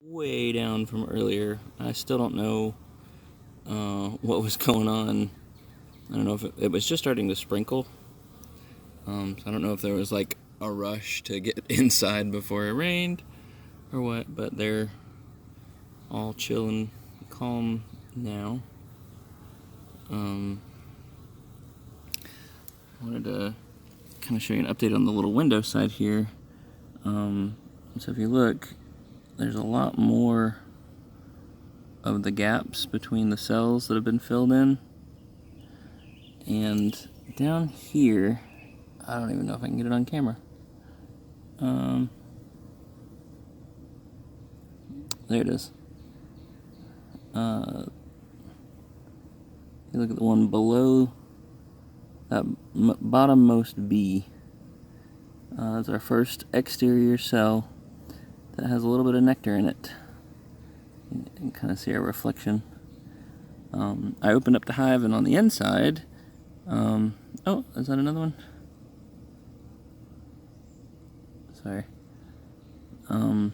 way down from earlier. I still don't know what was going on. I don't know if it was just starting to sprinkle. So I don't know if there was like a rush to get inside before it rained or what, but they're all chill and calm now. I wanted to kind of show you an update on the little window side here. So if you look, there's a lot more of the gaps between the cells that have been filled in. And down here, I don't even know if I can get it on camera. There it is. You look at the one below that bottommost bee. It's our first exterior cell that has a little bit of nectar in it. You can kind of see our reflection. I opened up the hive, and on the inside, oh, is that another one? Sorry. On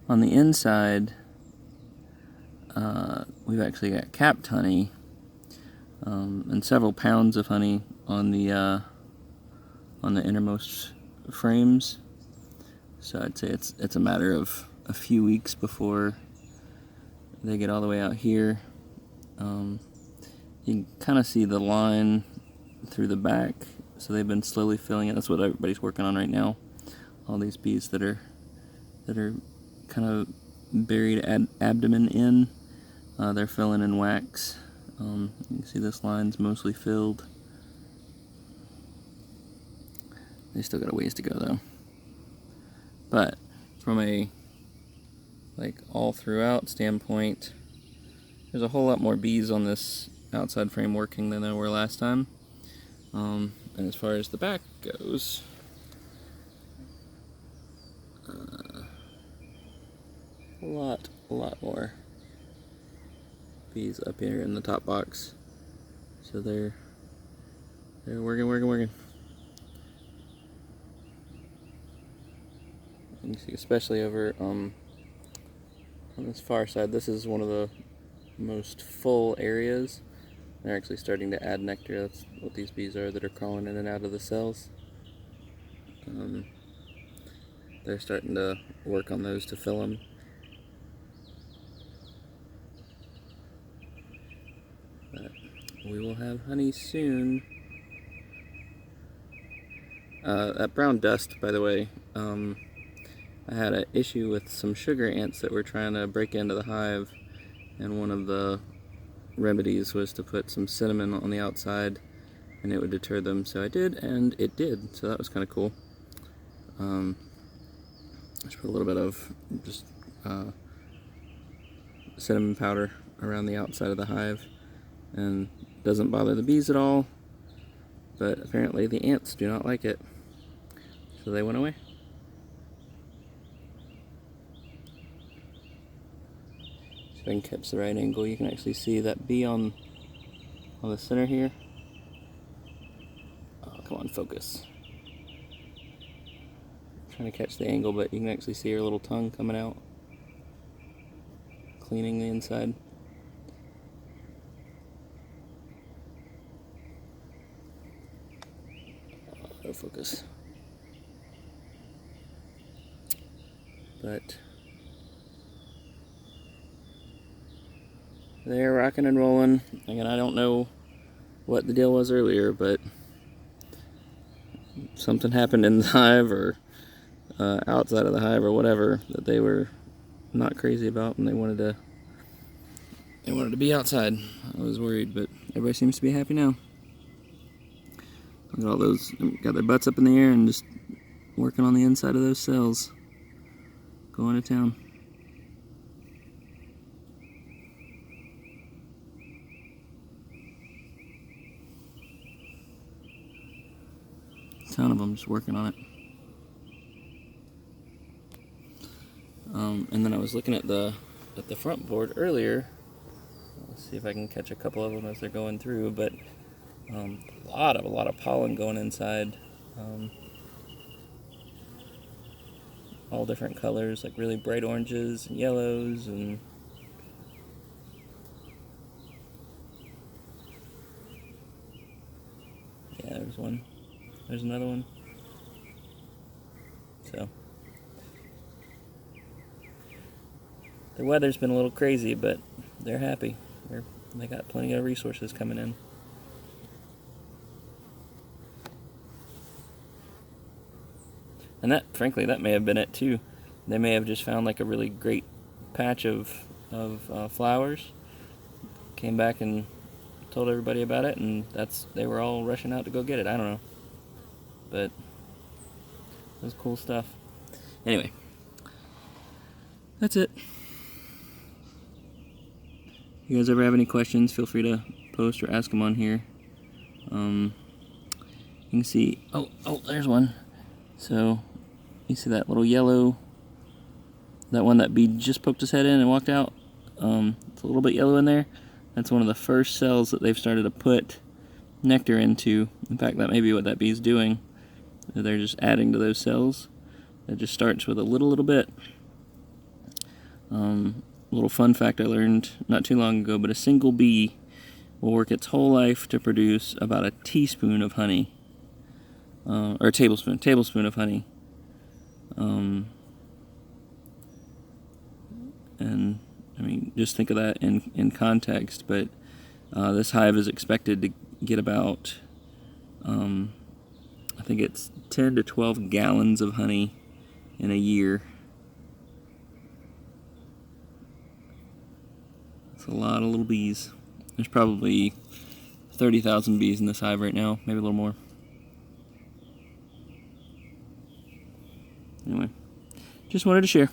the inside, we've actually got capped honey, and several pounds of honey on the innermost frames. So I'd say it's a matter of a few weeks before they get all the way out here. You can kind of see the line through the back, so they've been slowly filling it. That's what everybody's working on right now. All these bees that are kind of buried abdomen in, they're filling in wax. You can see this line's mostly filled. They still got a ways to go though. But from a all throughout standpoint, there's a whole lot more bees on this outside frame working than there were last time. And as far as the back goes, a lot more bees up here in the top box. So they're working. You can see, especially over on this far side, this is one of the most full areas. They're actually starting to add nectar. That's what these bees are that are crawling in and out of the cells. They're starting to work on those to fill them. But we will have honey soon. That brown dust, by the way, I had an issue with some sugar ants that were trying to break into the hive, and one of the remedies was to put some cinnamon on the outside and it would deter them. So I did, and it did, so that was kind of cool. Just put a little bit of just cinnamon powder around the outside of the hive, and it doesn't bother the bees at all, but apparently the ants do not like it, so they went away. If I can catch the right angle, you can actually see that bee on the center here. Oh, come on, focus. I'm trying to catch the angle, but you can actually see her little tongue coming out, cleaning the inside. Out of focus. But they're rocking and rolling. Again, I don't know what the deal was earlier, but something happened in the hive or outside of the hive or whatever that they were not crazy about, and they wanted to be outside. I was worried, but everybody seems to be happy now. Look at all those, got their butts up in the air and just working on the inside of those cells. Going to town. A ton of them just working on it. And then I was looking at the front board earlier. Let's see if I can catch a couple of them as they're going through. But a lot of pollen going inside. all different colors, like really bright oranges and yellows, and yeah, there's one. There's another one. So the weather's been a little crazy, but they're happy. They got plenty of resources coming in. And that, frankly, that may have been it too. They may have just found like a really great patch of flowers, came back and told everybody about it, and they were all rushing out to go get it. I don't know, but it was cool stuff. Anyway, that's it. If you guys ever have any questions, feel free to post or ask them on here. You can see, oh, there's one. So you see that little yellow, that one that bee just poked his head in and walked out. It's a little bit yellow in there. That's one of the first cells that they've started to put nectar into. In fact, that may be what that bee's doing. They're just adding to those cells. It just starts with a little bit. Little fun fact I learned not too long ago, but a single bee will work its whole life to produce about a teaspoon of honey. Or a tablespoon of honey. And I mean, just think of that in context, but this hive is expected to get about, I think it's 10 to 12 gallons of honey in a year. It's a lot of little bees. There's probably 30,000 bees in this hive right now, maybe a little more. Anyway, just wanted to share.